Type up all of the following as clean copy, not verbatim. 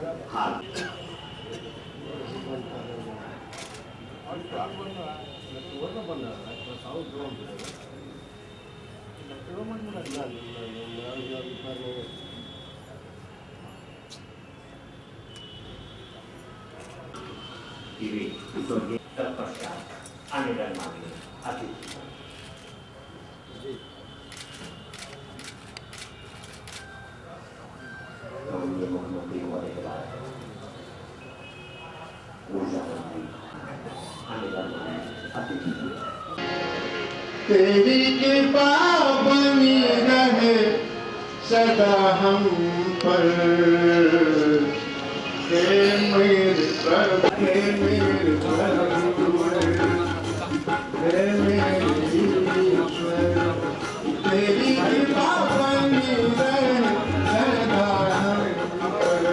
हाँ ini sebagai terpercaya aneh dan manis hati. तेरी कृपा बनी रहे सदा हम पर, हे मेरे प्रभु, हे मेरे प्रभु, हे मेरे ईश्वर, तेरी कृपा बनी रहे सदा हम पर।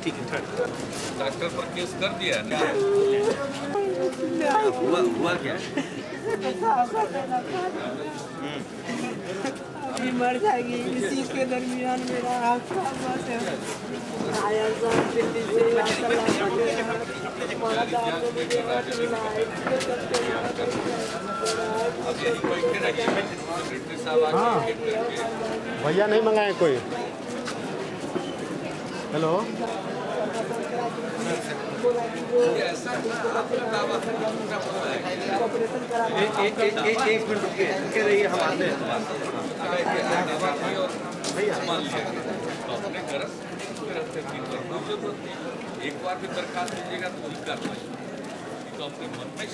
ठीक है डॉक्टर पर केस कर दिया है ना? हुआ क्या? अभी मर जाएगी इसी के दरमियान मेरा आँखा बस आया साहब दिल्ली से भैया नहीं मंगाए कोई। हेलो एक मिनट रुके रहिए, हम आते हैं। एक बार भी दरखास्त दीजिएगा तो वही कर पाएंगे, तो अपने मन में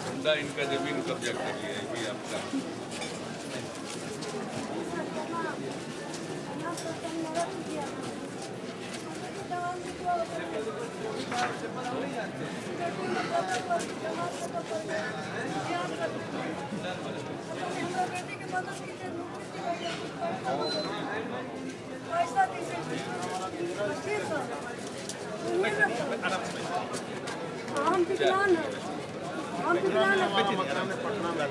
पूरा इनका जमीन कब्जा कर लिया है, ये आपका हम विकलांग हैं, हम विकलांग हैं। पटना में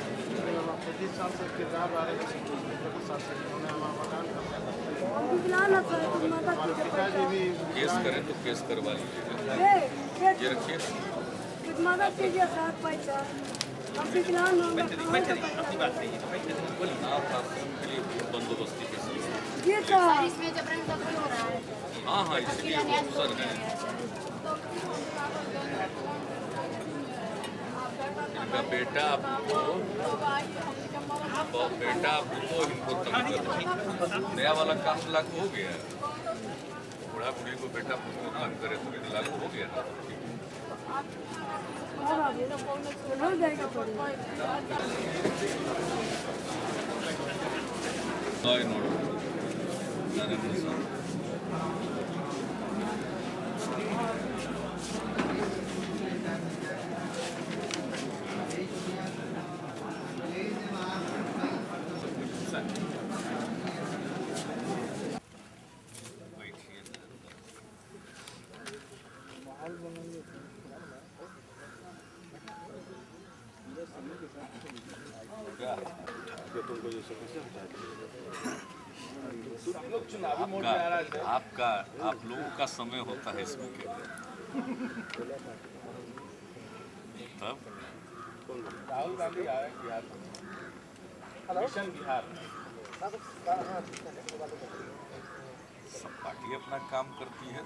35 साल से किराया आ रहे थे, 35 साल से उन्होंने हमारा मकान कर दिया। हम विकलांग हैं सर, तो माता की पिताजी भी केस करें तो केस करवा लीजिएगा। ये ये रखिए। कुछ मदद कीजिए सर, पैसा हम विकलांग हैं। अपनी बात कहिए। चुनाव कार्यक्रम के लिए बंदोबस्ती के साथ। ये सर इसमें जबरन दखल हो रहा है। हाँ हाँ, इसलिए वो अफसर हैं। इनका बेटा आपको इनको तंग कर रहा है। नया वाला काम लागू हो गया है। बूढ़ा बुढ़ी को बेटा पुत्र तंग करे तो ये लागू हो गया ना। हो जाएगा थोड़ी। आप लोगों का समय होता है इसमें के लिए। तब राहुल गांधी आए बिहार में, मिशन बिहार। सब पार्टी अपना काम करती है।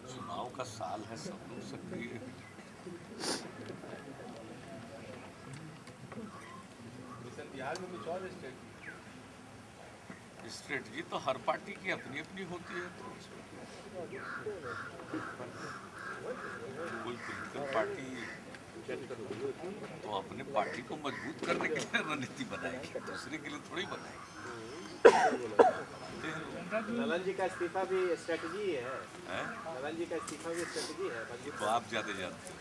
चुनाव का साल है, सब लोग सक्रिय है। मिशन बिहार में कुछ और स्ट्रेटजी तो हर पार्टी की अपनी अपनी होती है। तो कोई पॉलिटिकल पार्टी तो अपने पार्टी को मजबूत करने के लिए रणनीति बनाएगी, दूसरे के लिए थोड़ी बनाएगी। ललन जी का इस्तीफा भी स्ट्रेटजी है। हैं? ललन जी का इस्तीफा भी स्ट्रेटजी है। तो आप ज्यादा जानते हैं।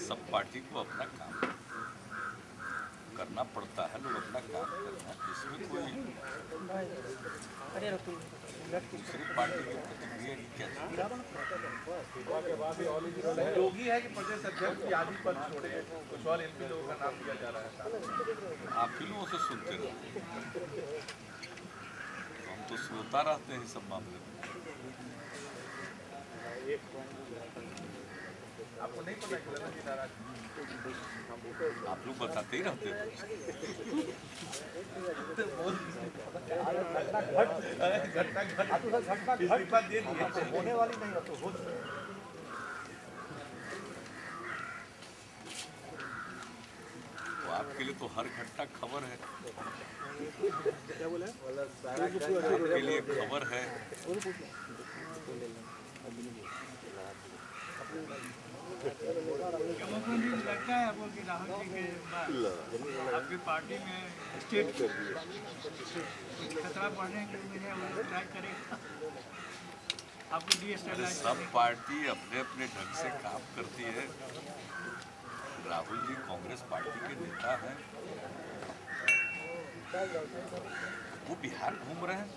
सब पार्टी को अपना काम करना पड़ता है, लोग अपना काम करना है। इसमें कोई दूसरी पार्टी की प्रतिक्रिया की क्या चीज़? योगी है कि प्रदेश अध्यक्ष की आदि पद छोड़े, कुछ और एमपी लोगों का नाम दिया जा रहा है। आप ही लोगों से सुनते रहते हैं, हम तो सुनता रहते हैं सब मामले में। आपको नहीं पता कि ललन जी नाराज? आप लोग बताते ही रहते हैं। इस्तीफा दे दिया, होने वाली नहीं हो तो हो। तो आपके लिए तो हर घटना खबर है, क्या बोले? आपके लिए खबर है। लगता है वो कि राहुल जी के बाद आपकी पार्टी में स्टेट खतरा बढ़ने की उम्मीद है, वो ट्राई करेगा आपको डीएस्टेबलाइज। सब पार्टी अपने अपने ढंग से काम करती है। राहुल जी कांग्रेस पार्टी के नेता हैं, वो बिहार घूम रहे हैं,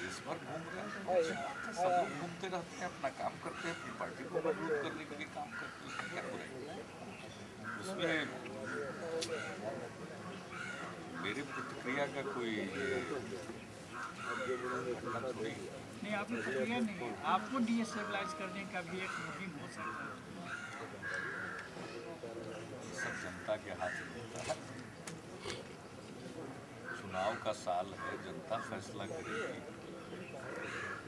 देश भर घूम रहे हैं। सब लोग घूमते रहते हैं, अपना काम करते हैं, अपनी पार्टी को मजबूत करने के लिए काम करते हैं। क्या हो रहा है उसमें? मेरी प्रतिक्रिया का कोई थोड़ी नहीं, आपकी प्रक्रिया नहीं है, आपको डीएस्टेबलाइज करने का भी एक मुहिम हो सकता है। सब जनता के हाथ में होता है। चुनाव का साल है, जनता फैसला करेगी।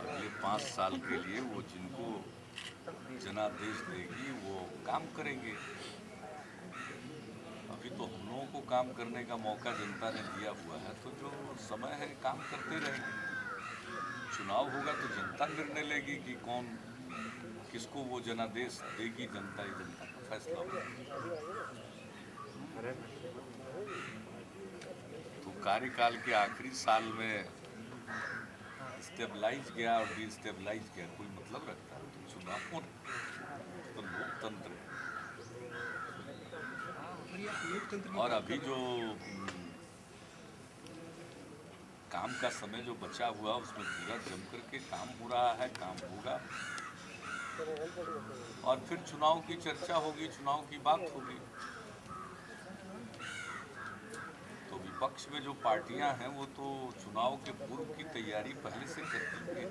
अगले 5 साल के लिए वो जिनको जनादेश देगी वो काम करेंगे। अभी तो हम लोगों को काम करने का मौका जनता ने दिया हुआ है, तो जो समय है काम करते रहेंगे। चुनाव होगा तो जनता निर्णय लेगी कि कौन किसको वो जनादेश देगी। जनता ही जनता का फैसला होगा। तो कार्यकाल के आखिरी साल में स्टेबलाइज गया और डिस्टेबलाइज गया कोई मतलब रखता है? तो चुनाव हो तो लोकतंत्र है। और अभी जो काम का समय जो बचा हुआ उसमें पूरा जम करके काम हो रहा है, काम होगा और फिर चुनाव की चर्चा होगी, चुनाव की बात होगी। तो विपक्ष में जो पार्टियां हैं वो तो चुनाव के पूर्व की तैयारी पहले से करती हैं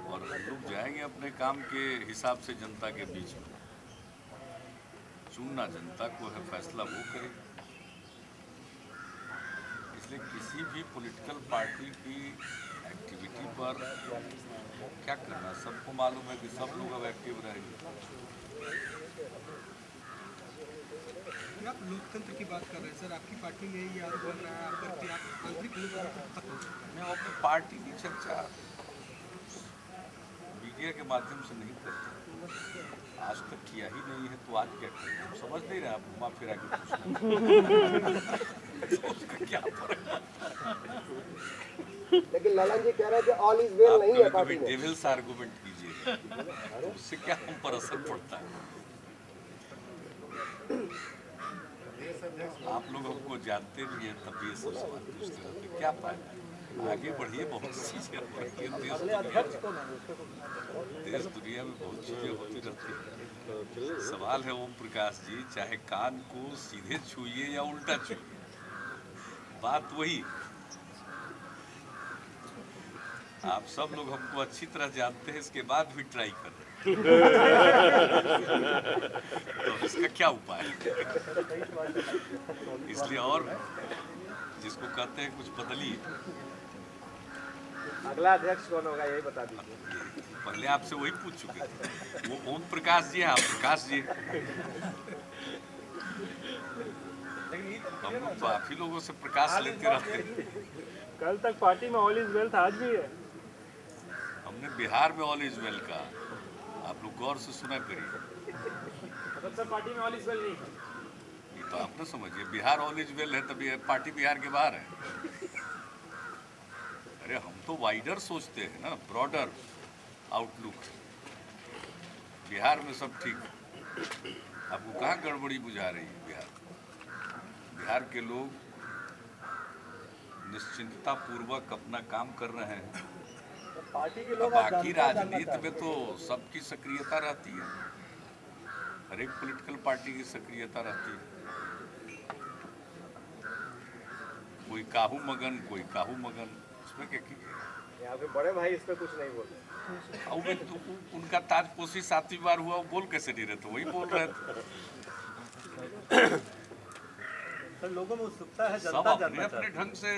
और हम लोग जाएंगे अपने काम के हिसाब से जनता के बीच में। चुनना जनता को है, फैसला वो करेगी। इसलिए किसी भी पॉलिटिकल पार्टी की एक्टिविटी पर क्या करना, सबको मालूम है कि सब लोग अब एक्टिव रहेंगे। आप लोकतंत्र की बात कर रहे हैं सर, आपकी पार्टी में ये आरोप बन रहा है आपका कि आप आंतरिक लोकतंत्र खत्म हो चुका है। मैं अपनी पार्टी की चर्चा मीडिया के माध्यम से नहीं करता, आज तक किया ही नहीं है तो आज क्या करें? हम समझ नहीं रहे, आप घुमा फिरा के पूछना तो उसका क्या फर्क? लेकिन ललन जी कह रहे थे ऑल इज वेल नहीं है पार्टी में। डेविल्स आर्गुमेंट कीजिए तो उससे क्या हम पर असर पड़ता है? आप लोग हमको जानते भी हैं तब ये सब सवाल पूछते रहते, क्या फायदा? आगे बढ़िए, बहुत चीजें होती हैं देश दुनिया में बहुत चीजें होती रहती हैं। सवाल है ओम प्रकाश जी, चाहे कान को सीधे छूइए या उल्टा छूइए, बात वही। आप सब लोग हमको अच्छी तरह जानते हैं, इसके बाद भी ट्राई कर रहे हैं तो इसका क्या उपाय है? इसलिए और जिसको कहते हैं कुछ बदलिए। अगला अध्यक्ष कौन होगा यही बता दीजिए। पहले आपसे वही पूछ चुके थे, वो ओम प्रकाश जी हैं, आप प्रकाश जी। हम लोग तो आप ही लोगों से प्रकाश लेते रहते हैं। कल तक पार्टी में ऑल इज वेल था, आज भी है। हमने बिहार में ऑल इज वेल का, आप लोग गौर से सुना करिए। मतलब सर पार्टी में ऑल इज वेल नहीं है। ये तो आप ना समझिए, बिहार ऑल इज वेल है तभी पार्टी बिहार के बाहर है। अरे हम तो वाइडर सोचते हैं ना, ब्रॉडर आउटलुक। बिहार में सब ठीक है, आपको कहाँ गड़बड़ी बुझा रही है? बिहार के लोग निश्चिंतता पूर्वक अपना काम कर रहे हैं। पार्टी के लोग बाकी राजनीति में तो सबकी सक्रियता रहती है, हर एक पॉलिटिकल पार्टी की सक्रियता रहती है। कोई काहू मगन, कोई काहू मगन, उसमें क्या कीजिए? यहाँ पे बड़े भाई इस पे कुछ नहीं बोलते। और मैं तो उनका ताजपोशी 7वीं बार हुआ, वो बोल कैसे नहीं रहे थे? वही बोल रहे थे। सर लोगों में उत्सुकता है, सब जनता अपने अपने ढंग से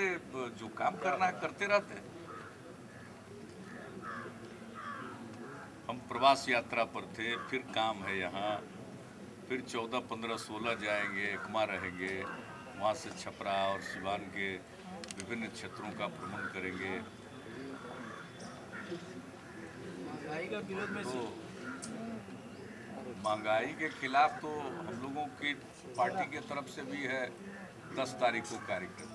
जो काम करना है करते रहते हैं। हम प्रवास यात्रा पर थे, फिर काम है यहाँ, फिर 14, 15, 16 जाएंगे, एकमा रहेंगे, वहाँ से छपरा और सिवान के विभिन्न क्षेत्रों का भ्रमण करेंगे। तो महंगाई के खिलाफ तो हम लोगों की पार्टी के तरफ से भी है 10 तारीख को कार्यक्रम।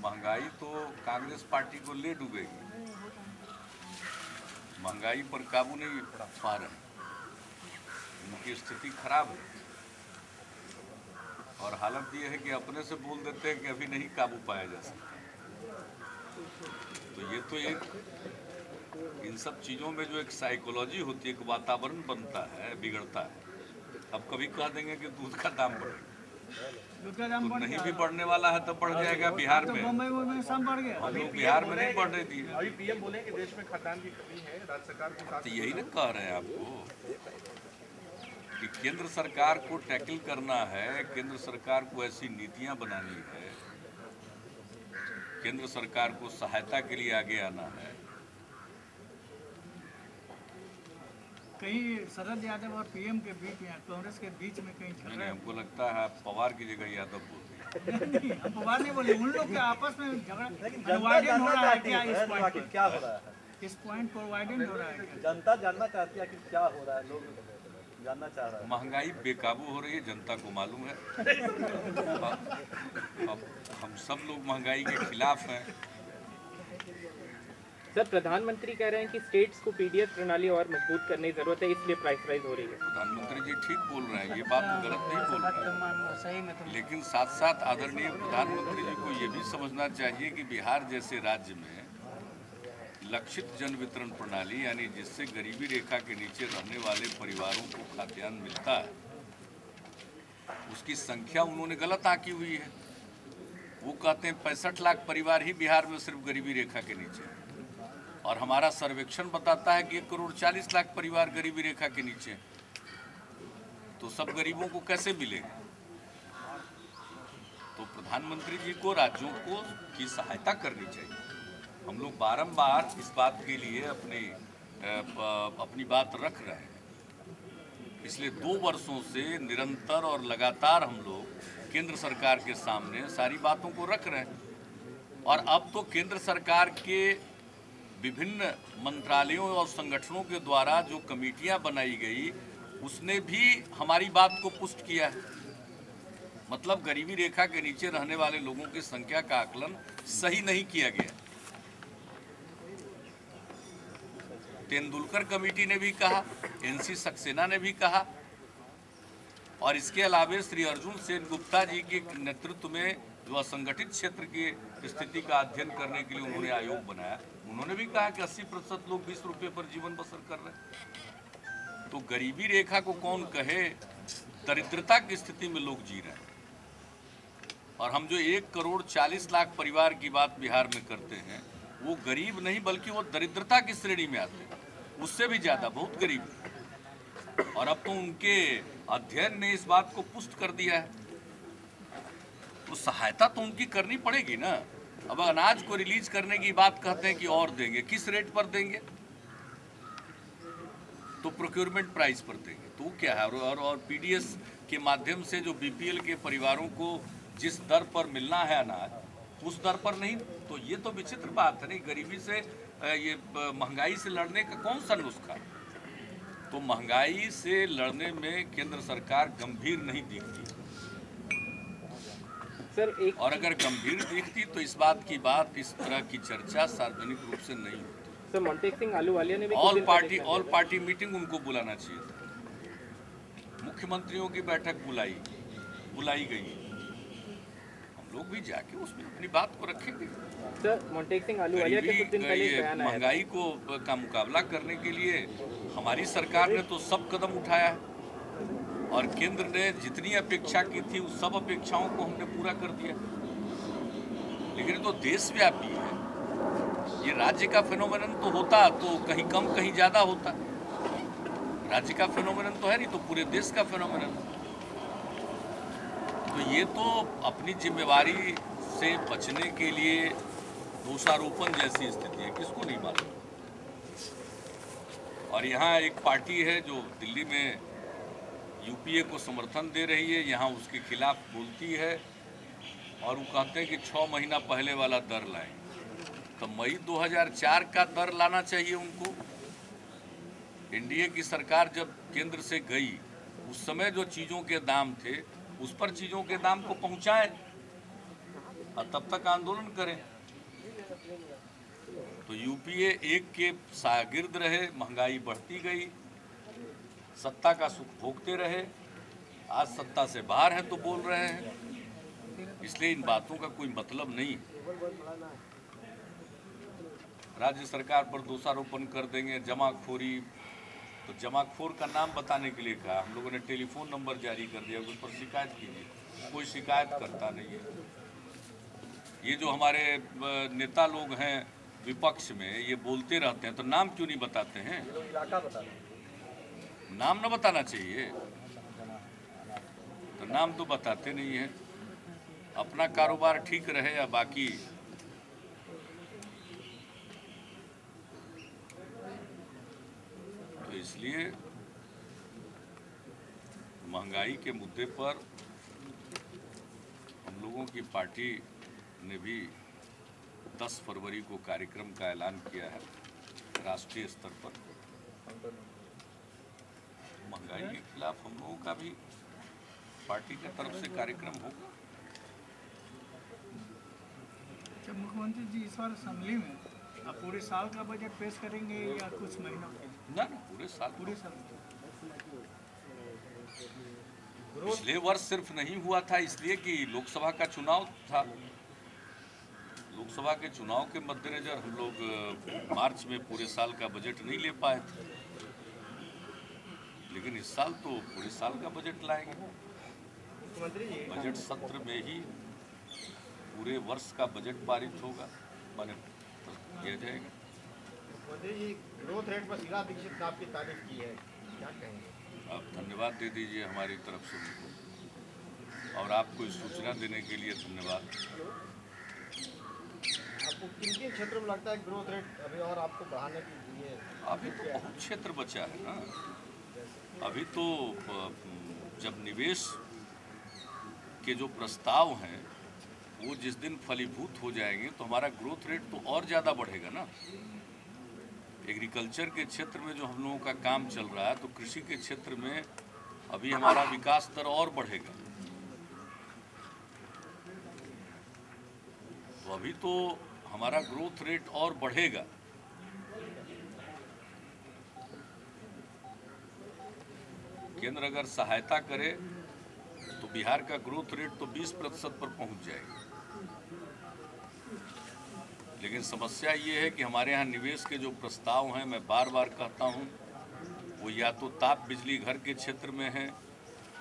महंगाई तो कांग्रेस पार्टी को ले डूबेगी, महंगाई पर काबू नहीं पा रहे, उनकी स्थिति खराब है। और हालत ये है कि अपने से बोल देते हैं कि अभी नहीं काबू पाया जा सकता। तो ये तो एक इन सब चीज़ों में जो एक साइकोलॉजी होती है, एक वातावरण बनता है, बिगड़ता है। अब कभी कह देंगे कि दूध का दाम बढ़ेगा, तो नहीं भी बढ़ने वाला है, तब बढ़ जाएगा बिहार में। मुंबई सब बढ़ गया। हम लोग बिहार में नहीं बढ़ रही थी। अभी पीएम बोले कि देश में खाद्यान्न की कमी है, राज्य सरकार के साथ। तो यही ना कह रहे हैं आपको कि केंद्र सरकार को टैकल करना है, केंद्र सरकार को ऐसी नीतियां बनानी है, केंद्र सरकार को सहायता के लिए आगे आना है। कहीं शरद यादव और पीएम के बीच में, कांग्रेस के बीच में कहीं चल रहा है। हमको लगता है आप पवार की जगह यादव बोल रहे हैं। नहीं, हम पवार नहीं बोले, उन लोग के आपस में झगड़ा अनवाइडेंट हो रहा है क्या? इस पॉइंट पर क्या हो रहा है? इस पॉइंट पर अनवाइडेंट हो रहा है क्या? जनता जानना चाहती है कि क्या हो रहा है। लोग जानना चाह रहा महंगाई बेकाबू हो रही है, जनता को मालूम है। अब हम सब लोग महंगाई के खिलाफ हैं। सर, प्रधानमंत्री कह रहे हैं कि स्टेट्स को पीडीएस प्रणाली और मजबूत करने की जरूरत है, इसलिए प्राइस राइज हो रही है। प्रधानमंत्री जी ठीक बोल रहे हैं, ये बात तो गलत नहीं बोल रहे हैं, लेकिन साथ साथ आदरणीय प्रधानमंत्री जी को ये भी समझना चाहिए कि बिहार जैसे राज्य में लक्षित जन वितरण प्रणाली, यानी जिससे गरीबी रेखा के नीचे रहने वाले परिवारों को खाद्यान्न मिलता है, उसकी संख्या उन्होंने गलत आंकी हुई है। वो कहते हैं 65 लाख परिवार ही बिहार में सिर्फ गरीबी रेखा के नीचे है, और हमारा सर्वेक्षण बताता है कि 1 करोड़ 40 लाख परिवार गरीबी रेखा के नीचे। तो सब गरीबों को कैसे मिलेगा? तो प्रधानमंत्री जी को राज्यों को की सहायता करनी चाहिए। हम लोग बारंबार इस बात के लिए अपनी बात रख रहे हैं। पिछले 2 वर्षों से निरंतर और लगातार हम लोग केंद्र सरकार के सामने सारी बातों को रख रहे हैं, और अब तो केंद्र सरकार के विभिन्न मंत्रालयों और संगठनों के द्वारा जो कमेटियां बनाई गई, उसने भी हमारी बात को पुष्ट किया है। मतलब गरीबी रेखा के नीचे रहने वाले लोगों की संख्या का आकलन सही नहीं किया गया। तेंदुलकर कमेटी ने भी कहा, एनसी सक्सेना ने भी कहा, और इसके अलावे श्री अर्जुन सेन गुप्ता जी के नेतृत्व में जो असंगठित क्षेत्र की स्थिति का अध्ययन करने के लिए उन्होंने आयोग बनाया, उन्होंने भी कहा कि 80% लोग 20 रुपये पर जीवन बसर कर रहे हैं। तो गरीबी रेखा को कौन कहे, दरिद्रता की स्थिति में लोग जी रहे हैं। और हम जो 1 करोड़ 40 लाख परिवार की बात बिहार में करते हैं, वो गरीब नहीं बल्कि वो दरिद्रता की श्रेणी में आते हैं, उससे भी ज़्यादा बहुत गरीब। और अब तो उनके अध्ययन ने इस बात को पुष्ट कर दिया है। तो सहायता तो उनकी करनी पड़ेगी ना। अब अनाज को रिलीज करने की बात कहते हैं कि और देंगे, किस रेट पर देंगे? तो प्रोक्योरमेंट प्राइस पर देंगे। तो क्या है? और पीडीएस के माध्यम से जो बीपीएल के परिवारों को जिस दर पर मिलना है अनाज, उस दर पर नहीं। तो ये तो विचित्र बात है। नहीं, गरीबी से ये महंगाई से लड़ने का कौन सा नुस्खा? तो महंगाई से लड़ने में केंद्र सरकार गंभीर नहीं दिखती सर। और अगर गंभीर दिखती तो इस तरह की चर्चा सार्वजनिक रूप से नहीं होती। सर, मोंटेक सिंह आलूवालिया ने भी ऑल पार्टी मीटिंग उनको बुलाना चाहिए था। मुख्यमंत्रियों की बैठक बुलाई गई। हम लोग भी जाके उसमें अपनी बात को रखेंगे। सर, मोंटेक सिंह आलूवालिया के कुछ दिन पहले बयान आया, महंगाई का मुकाबला करने के लिए हमारी सरकार ने तो सब कदम उठाया है, और केंद्र ने जितनी अपेक्षा की थी उस सब अपेक्षाओं को हमने पूरा कर दिया। लेकिन ये तो देशव्यापी है। ये राज्य का फेनोमेनन तो होता तो कहीं कम कहीं ज़्यादा होता। राज्य का फेनोमेनन तो है नहीं, तो पूरे देश का फेनोमेनन। तो ये तो अपनी जिम्मेवारी से बचने के लिए दोषारोपण जैसी स्थिति है, किसको नहीं मालूम। और यहाँ एक पार्टी है जो दिल्ली में यूपीए को समर्थन दे रही है, यहाँ उसके खिलाफ बोलती है, और वो कहते हैं कि 6 महीना पहले वाला दर लाएं। तो मई 2004 का दर लाना चाहिए उनको। एनडीए की सरकार जब केंद्र से गई, उस समय जो चीज़ों के दाम थे उस पर चीज़ों के दाम को पहुँचाएं, और तब तक आंदोलन करें। तो यूपीए 1 के शागिर्द रहे, महंगाई बढ़ती गई, सत्ता का सुख भोगते रहे। आज सत्ता से बाहर हैं तो बोल रहे हैं, इसलिए इन बातों का कोई मतलब नहीं। राज्य सरकार पर दोषारोपण कर देंगे, जमाखोरी। तो जमाखोर का नाम बताने के लिए कहा, हम लोगों ने टेलीफोन नंबर जारी कर दिया, उस पर शिकायत कीजिए। कोई शिकायत करता नहीं है। ये जो हमारे नेता लोग हैं विपक्ष में, ये बोलते रहते हैं, तो नाम क्यों नहीं बताते हैं? नाम न बताना चाहिए, तो नाम तो बताते नहीं है। अपना कारोबार ठीक रहे या बाकी। तो इसलिए महंगाई के मुद्दे पर हम लोगों की पार्टी ने भी 10 फरवरी को कार्यक्रम का ऐलान किया है राष्ट्रीय स्तर पर। महंगाई के खिलाफ हम लोगों का भी पार्टी की तरफ से कार्यक्रम होगा। जब मुख्यमंत्री जी इस बार असेंबली में अब पूरे साल का बजट पेश करेंगे या कुछ महीनों के लिए? ना पूरे साल पिछले वर्ष सिर्फ नहीं हुआ था इसलिए कि लोकसभा का चुनाव था। लोकसभा के चुनाव के मद्देनजर हम लोग मार्च में पूरे साल का बजट नहीं ले पाए थे, लेकिन इस साल तो पूरे साल का बजट लाएंगे। बजट सत्र में ही पूरे वर्ष का बजट पारित होगा, माने किया जाएगा। मोदी जी ग्रोथ रेट पर शीला दीक्षित ने आपकी तारीफ की है, क्या कहेंगे? आप धन्यवाद दे दीजिए हमारी तरफ से उनको, और आपको इस सूचना देने के लिए धन्यवाद। आपको किन किन क्षेत्रों में लगता है ग्रोथ रेट अभी और आपको बढ़ाने के लिए? अभी तो बहुत क्षेत्र बचा है ना। अभी तो जब निवेश के जो प्रस्ताव हैं वो जिस दिन फलीभूत हो जाएंगे तो हमारा ग्रोथ रेट तो और ज़्यादा बढ़ेगा ना। एग्रीकल्चर के क्षेत्र में जो हम लोगों का काम चल रहा है, तो कृषि के क्षेत्र में अभी हमारा विकास दर और बढ़ेगा। तो अभी तो हमारा ग्रोथ रेट और बढ़ेगा। केंद्र अगर सहायता करे तो बिहार का ग्रोथ रेट तो 20% पर पहुंच जाएगा। लेकिन समस्या ये है कि हमारे यहाँ निवेश के जो प्रस्ताव हैं, मैं बार बार कहता हूँ, वो या तो ताप बिजली घर के क्षेत्र में है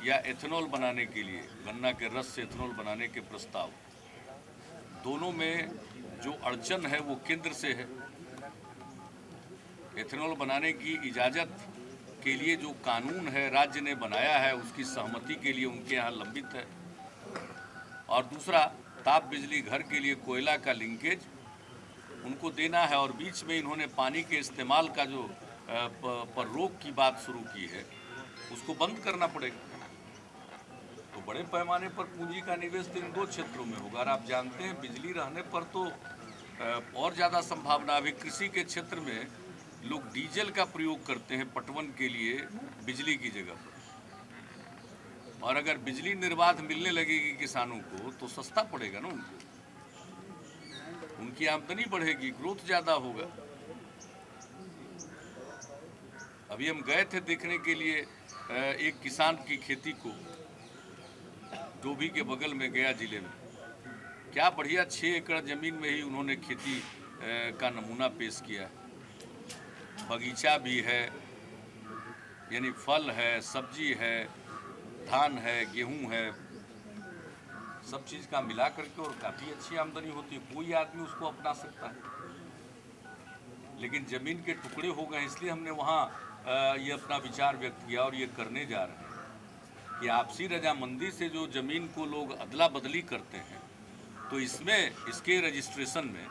या एथेनॉल बनाने के लिए, गन्ना के रस से एथेनॉल बनाने के प्रस्ताव। दोनों में जो अड़चन है वो केंद्र से है। एथेनॉल बनाने की इजाज़त के लिए जो कानून है राज्य ने बनाया है, उसकी सहमति के लिए उनके यहाँ लंबित है। और दूसरा, ताप बिजली घर के लिए कोयला का लिंकेज उनको देना है, और बीच में इन्होंने पानी के इस्तेमाल का जो पर रोक की बात शुरू की है, उसको बंद करना पड़ेगा। तो बड़े पैमाने पर पूंजी का निवेश तो इन दो क्षेत्रों में होगा। और आप जानते हैं बिजली रहने पर तो और ज़्यादा संभावना। अभी कृषि के क्षेत्र में लोग डीजल का प्रयोग करते हैं पटवन के लिए बिजली की जगह पर, और अगर बिजली निर्बाध मिलने लगेगी किसानों को तो सस्ता पड़ेगा ना उनको, उनकी आमदनी बढ़ेगी, ग्रोथ ज़्यादा होगा। अभी हम गए थे देखने के लिए एक किसान की खेती को, डोभी के बगल में गया जिले में। क्या बढ़िया 6 एकड़ ज़मीन में ही उन्होंने खेती का नमूना पेश किया है। बगीचा भी है, यानी फल है, सब्जी है, धान है, गेहूं है, सब चीज़ का मिला करके, और काफ़ी अच्छी आमदनी होती है। कोई आदमी उसको अपना सकता है। लेकिन ज़मीन के टुकड़े हो गए, इसलिए हमने वहाँ ये अपना विचार व्यक्त किया और ये करने जा रहे हैं कि आपसी रजामंदी से जो ज़मीन को लोग अदला बदली करते हैं, तो इसमें इसके रजिस्ट्रेशन में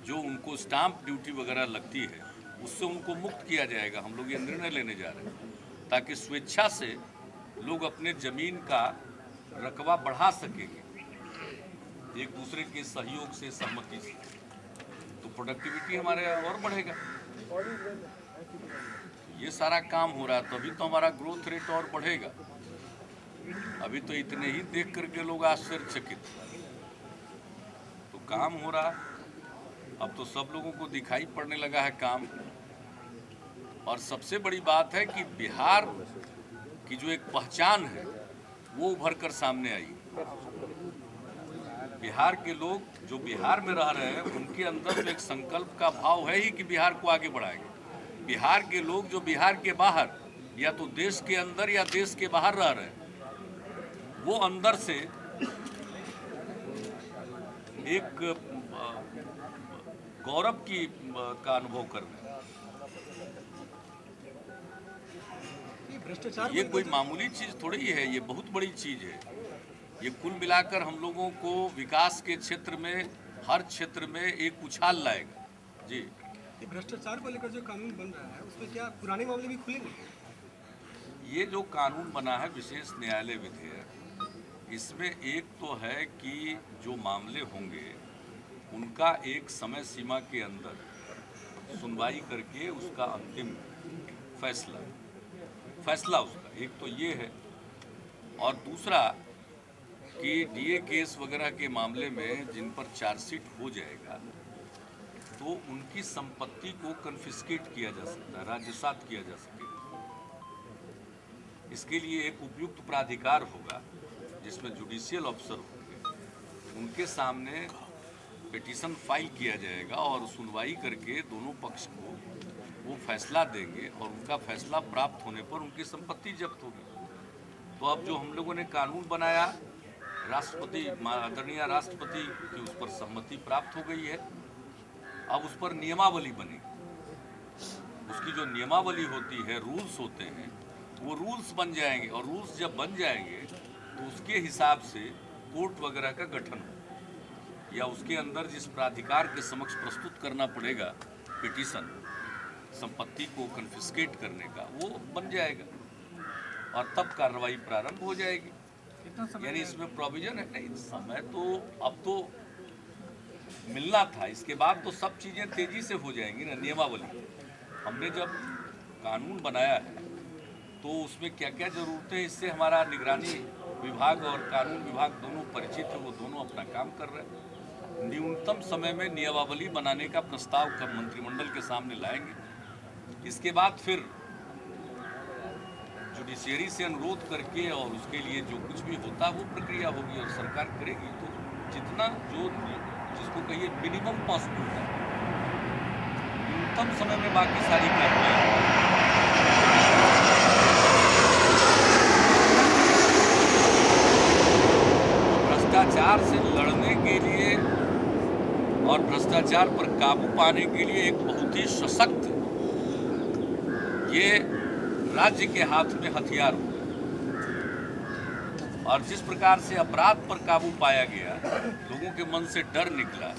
जो उनको स्टाम्प ड्यूटी वगैरह लगती है, उससे उनको मुक्त किया जाएगा। हम लोग ये निर्णय लेने जा रहे हैं ताकि स्वेच्छा से लोग अपने ज़मीन का रकबा बढ़ा सकेंगे, एक दूसरे के सहयोग से, सहमति से। तो प्रोडक्टिविटी हमारे और बढ़ेगा। ये सारा काम हो रहा है, तभी तो हमारा ग्रोथ रेट और बढ़ेगा। अभी तो इतने ही देख करके लोग आश्चर्यचकित। तो काम हो रहा है, अब तो सब लोगों को दिखाई पड़ने लगा है काम। और सबसे बड़ी बात है कि बिहार की जो एक पहचान है वो उभर कर सामने आई। बिहार के लोग जो बिहार में रह रहे हैं, उनके अंदर तो एक संकल्प का भाव है ही कि बिहार को आगे बढ़ाएंगे। बिहार के लोग जो बिहार के बाहर, या तो देश के अंदर या देश के बाहर रह रहे हैं, वो अंदर से एक गौरव का अनुभव कर रहे हैं। ये कोई मामूली चीज़ थोड़ी है, ये बहुत बड़ी चीज़ है। ये कुल मिलाकर हम लोगों को विकास के क्षेत्र में, हर क्षेत्र में एक उछाल लाएगा। जी, भ्रष्टाचार को लेकर जो कानून बन रहा है, उसमें क्या पुराने मामले भी खुलेंगे? ये जो कानून बना है विशेष न्यायालय विधेयक, इसमें एक तो है कि जो मामले होंगे उनका एक समय सीमा के अंदर सुनवाई करके उसका अंतिम फैसला उसका एक तो ये है, और दूसरा कि डीए केस वगैरह के मामले में जिन पर चार्जशीट हो जाएगा तो उनकी संपत्ति को कन्फिस्केट किया जा सकता है, राज्यसात किया जा सकेगा। इसके लिए एक उपयुक्त प्राधिकार होगा जिसमें जुडिशियल ऑफिसर होंगे, उनके सामने पिटीशन फाइल किया जाएगा और सुनवाई करके दोनों पक्ष को वो फैसला देंगे और उनका फैसला प्राप्त होने पर उनकी संपत्ति जब्त होगी। तो अब जो हम लोगों ने कानून बनाया, राष्ट्रपति आदरणीय राष्ट्रपति की उस पर सहमति प्राप्त हो गई है, अब उस पर नियमावली बनेगी। उसकी जो नियमावली होती है, रूल्स होते हैं, वो रूल्स बन जाएंगे और रूल्स जब बन जाएंगे तो उसके हिसाब से कोर्ट वगैरह का गठन हो या उसके अंदर जिस प्राधिकार के समक्ष प्रस्तुत करना पड़ेगा पिटीशन संपत्ति को कन्फिस्केट करने का, वो बन जाएगा और तब कार्रवाई प्रारंभ हो जाएगी। यानी इसमें प्रोविजन है। नहीं, समय तो अब तो मिलना था, इसके बाद तो सब चीज़ें तेजी से हो जाएंगी ना। नियमावली हमने जब कानून बनाया है तो उसमें क्या क्या ज़रूरतें, इससे हमारा निगरानी विभाग और कानून विभाग दोनों परिचित है, वो दोनों अपना काम कर रहे हैं। न्यूनतम समय में नियमावली बनाने का प्रस्ताव कब मंत्रिमंडल के सामने लाएंगे। इसके बाद फिर जुडिशियरी से अनुरोध करके और उसके लिए जो कुछ भी होता वो प्रक्रिया होगी और सरकार करेगी। तो जितना जो जिसको कहिए मिनिमम पॉसिबल है, न्यूनतम समय में बाकी सारी कार्रवाई। भ्रष्टाचार से लड़ने के लिए और भ्रष्टाचार पर काबू पाने के लिए एक बहुत ही सशक्त ये राज्य के हाथ में हथियार हो। और जिस प्रकार से अपराध पर काबू पाया गया, लोगों के मन से डर निकला,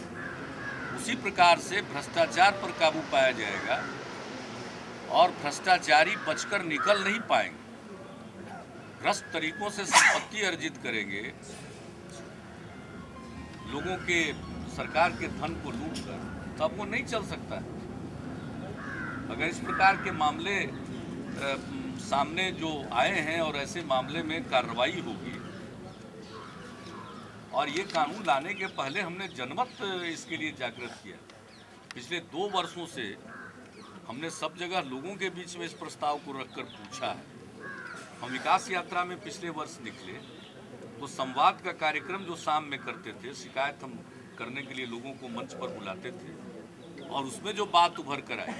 उसी प्रकार से भ्रष्टाचार पर काबू पाया जाएगा और भ्रष्टाचारी बचकर निकल नहीं पाएंगे। भ्रष्ट तरीकों से संपत्ति अर्जित करेंगे, लोगों के सरकार के धन को लूट कर, तब वो नहीं चल सकता है। अगर इस प्रकार के मामले सामने जो आए हैं और ऐसे मामले में कार्रवाई होगी, और ये कानून लाने के पहले हमने जनमत इसके लिए जागृत किया। पिछले 2 वर्षों से हमने सब जगह लोगों के बीच में इस प्रस्ताव को रखकर पूछा है। हम विकास यात्रा में पिछले वर्ष निकले तो संवाद का कार्यक्रम जो शाम में करते थे, शिकायत हम करने के लिए लोगों को मंच पर बुलाते थे और उसमें जो बात उभर कर आई,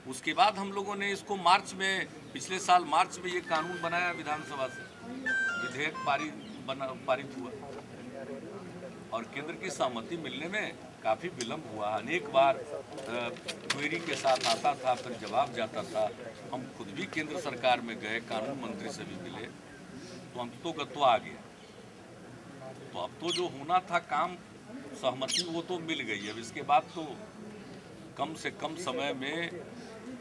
उसके बाद हम लोगों ने इसको मार्च में, पिछले साल मार्च में ये कानून बनाया, विधानसभा से विधेयक पारित हुआ और केंद्र की सहमति मिलने में काफ़ी विलम्ब हुआ। अनेक बार क्वेरी के साथ आता था, फिर जवाब जाता था। हम खुद भी केंद्र सरकार में गए, कानून मंत्री से भी मिले, तो अंततोगत्वा आ गया। तो अब तो जो होना था काम, सहमति वो तो मिल गई। अब इसके बाद तो कम से कम समय में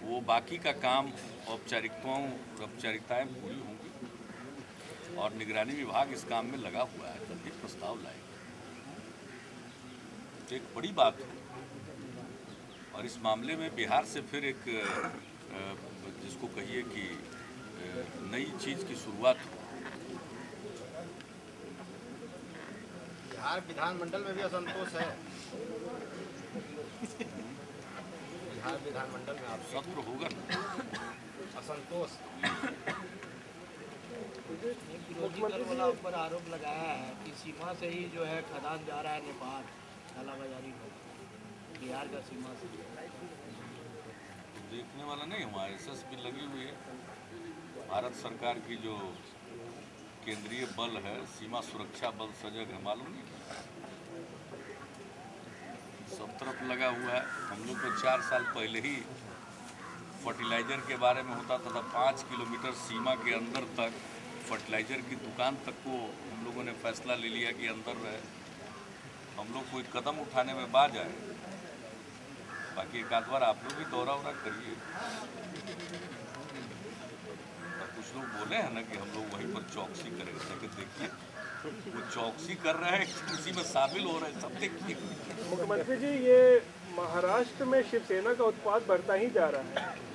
वो बाकी का काम, औपचारिकताएं पूरी होंगी और निगरानी विभाग इस काम में लगा हुआ है। जल्दी प्रस्ताव लाएगा तो एक बड़ी बात हो। और इस मामले में बिहार से फिर एक जिसको कहिए कि नई चीज़ की शुरुआत हो। बिहार विधानमंडल में भी असंतोष है। बिहार विधानमंडल में आप सत्र होगा ना, असंतोष। मुख्यमंत्री वाला ऊपर आरोप लगाया है कि सीमा से ही जो है खदान जा रहा है नेपाल, कालाबाजारी हो बिहार का सीमा से। देखने वाला नहीं, हमारे एसएस भी लगी हुई है। भारत सरकार की जो केंद्रीय बल है, सीमा सुरक्षा बल सजग है, मालूम नहीं, सब तरफ लगा हुआ है। हम लोग को 4 साल पहले ही फर्टिलाइज़र के बारे में होता था 5 किलोमीटर सीमा के अंदर तक फर्टिलाइज़र की दुकान तक को हम लोगों ने फैसला ले लिया कि अंदर रहे। हम लोग कोई कदम उठाने में बाज आए। बाकी एक आध बार आप लोग भी दौरा उरा करिए। और कुछ लोग बोले हैं ना कि हम लोग वहीं पर चौकसी करेंगे, लेकिन देखिए वो चौकसी कर रहे हैं, उसी में शामिल हो रहे हैं, सब देखिए। मुख्यमंत्री जी, ये महाराष्ट्र में शिवसेना का उत्पाद बढ़ता ही जा रहा है।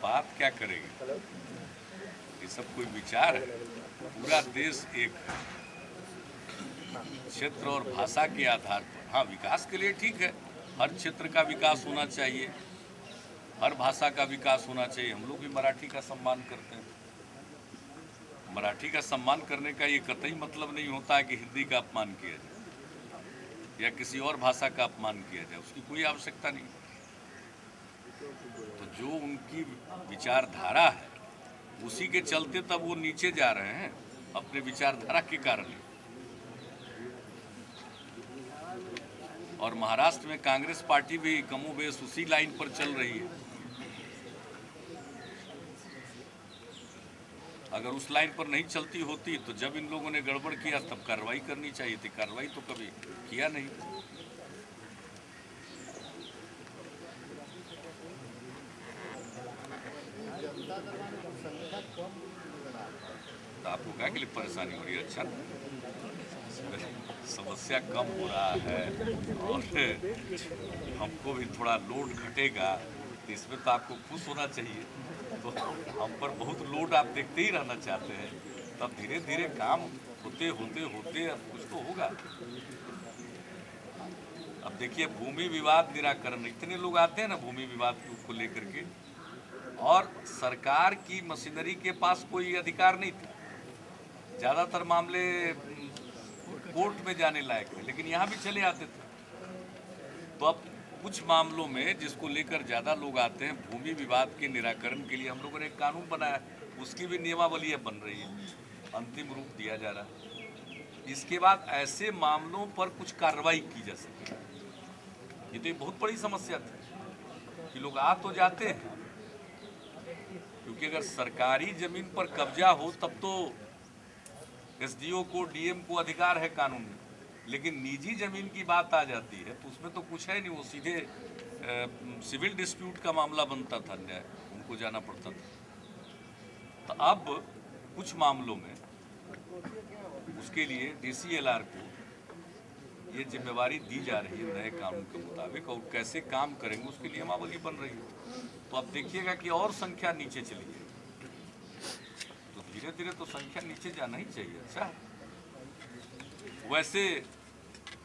बात क्या करेंगे? ये सब कोई विचार है? पूरा देश एक है, क्षेत्र और भाषा के आधार पर। हाँ, विकास के लिए ठीक है, हर क्षेत्र का विकास होना चाहिए, हर भाषा का विकास होना चाहिए। हम लोग भी मराठी का सम्मान करते हैं। मराठी का सम्मान करने का ये कतई मतलब नहीं होता है कि हिंदी का अपमान किया जाए या किसी और भाषा का अपमान किया जाए, उसकी कोई आवश्यकता नहीं। तो जो उनकी विचारधारा है उसी के चलते तब वो नीचे जा रहे हैं, अपने विचारधारा के कारण। और महाराष्ट्र में कांग्रेस पार्टी भी कमोबेश उसी लाइन पर चल रही है। अगर उस लाइन पर नहीं चलती होती तो जब इन लोगों ने गड़बड़ किया तब कार्रवाई करनी चाहिए थी। कार्रवाई तो कभी किया नहीं। तो आपको क्या के लिए परेशानी हो रही है? अच्छा, समस्या कम हो रहा है और हमको भी थोड़ा लोड घटेगा, तो इसमें तो आपको खुश होना चाहिए। तो हम पर बहुत लोड आप देखते ही रहना चाहते हैं, तब धीरे धीरे काम होते होते होते अब कुछ तो होगा। अब देखिए, भूमि विवाद निराकरण, इतने लोग आते हैं ना भूमि विवाद को लेकर के, और सरकार की मशीनरी के पास कोई अधिकार नहीं था। ज़्यादातर मामले कोर्ट में जाने लायक थे, लेकिन यहाँ भी चले आते थे। तो अब कुछ मामलों में जिसको लेकर ज़्यादा लोग आते हैं, भूमि विवाद के निराकरण के लिए हम लोगों ने एक कानून बनाया, उसकी भी नियमावली बन रही है, अंतिम रूप दिया जा रहा है। इसके बाद ऐसे मामलों पर कुछ कार्रवाई की जा सके। ये तो एक बहुत बड़ी समस्या थी कि लोग आ तो जाते हैं, क्योंकि अगर सरकारी जमीन पर कब्जा हो तब तो एसडीओ को, डीएम को अधिकार है कानून में, लेकिन निजी जमीन की बात आ जाती है तो उसमें तो कुछ है नहीं। वो सीधे सिविल डिस्प्यूट का मामला बनता था, न्याय उनको जाना पड़ता था। तो अब कुछ मामलों में उसके लिए डीसीएलआर को ये जिम्मेवारी दी जा रही है नए कानून के मुताबिक, और कैसे काम करेंगे उसकी नियमावली बन रही है। तो अब देखिएगा कि और संख्या नीचे चली जाएगी, तो धीरे धीरे तो संख्या नीचे जाना ही चाहिए। अच्छा, वैसे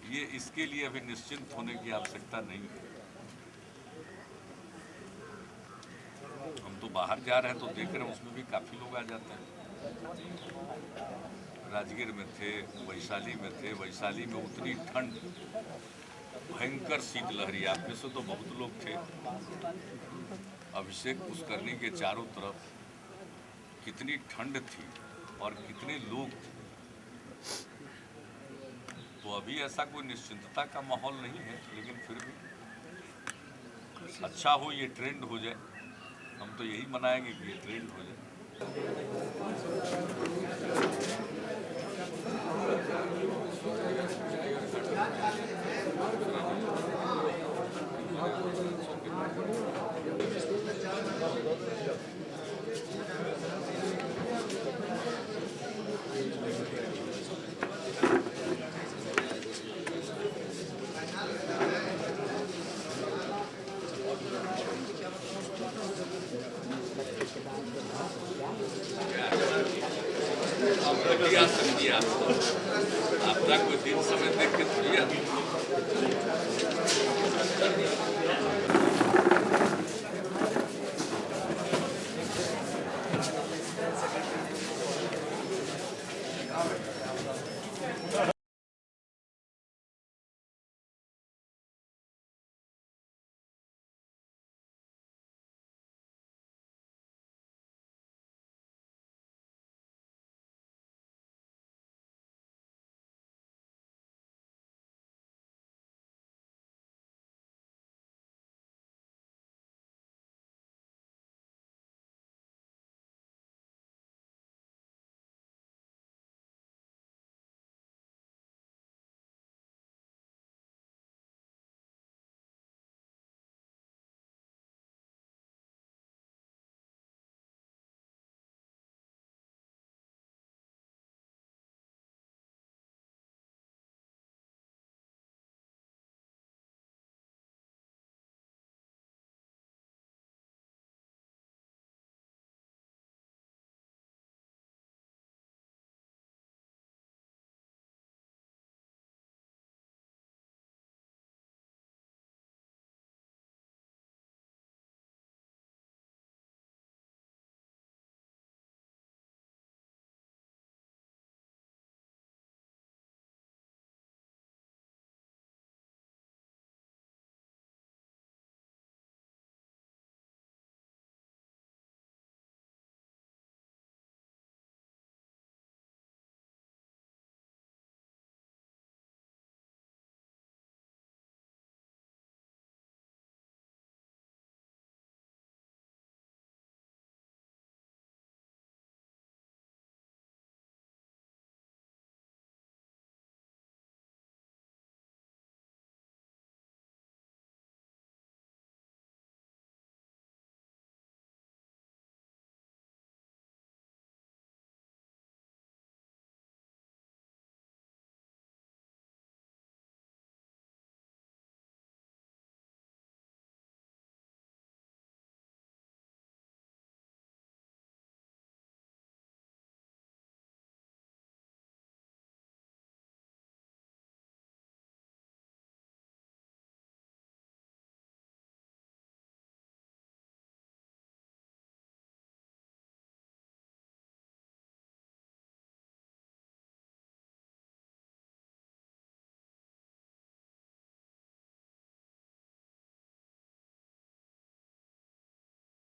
ये इसके लिए अभी निश्चिंत होने की आवश्यकता नहीं है। हम तो बाहर जा रहे हैं तो देख रहे हैं, उसमें भी काफ़ी लोग आ जाते हैं। राजगीर में थे, वैशाली में थे। वैशाली में उतनी ठंड, भयंकर शीतलहरी, आप में से तो बहुत लोग थे। अभिषेक पुष्करनी के चारों तरफ कितनी ठंड थी और कितने लोग थे। तो अभी ऐसा कोई निश्चिंतता का माहौल नहीं है, लेकिन फिर भी अच्छा हो, ये ट्रेंड हो जाए। हम तो यही मनाएंगे कि ये ट्रेंड हो जाए। आपका कोई दिन समय देख के थोड़ी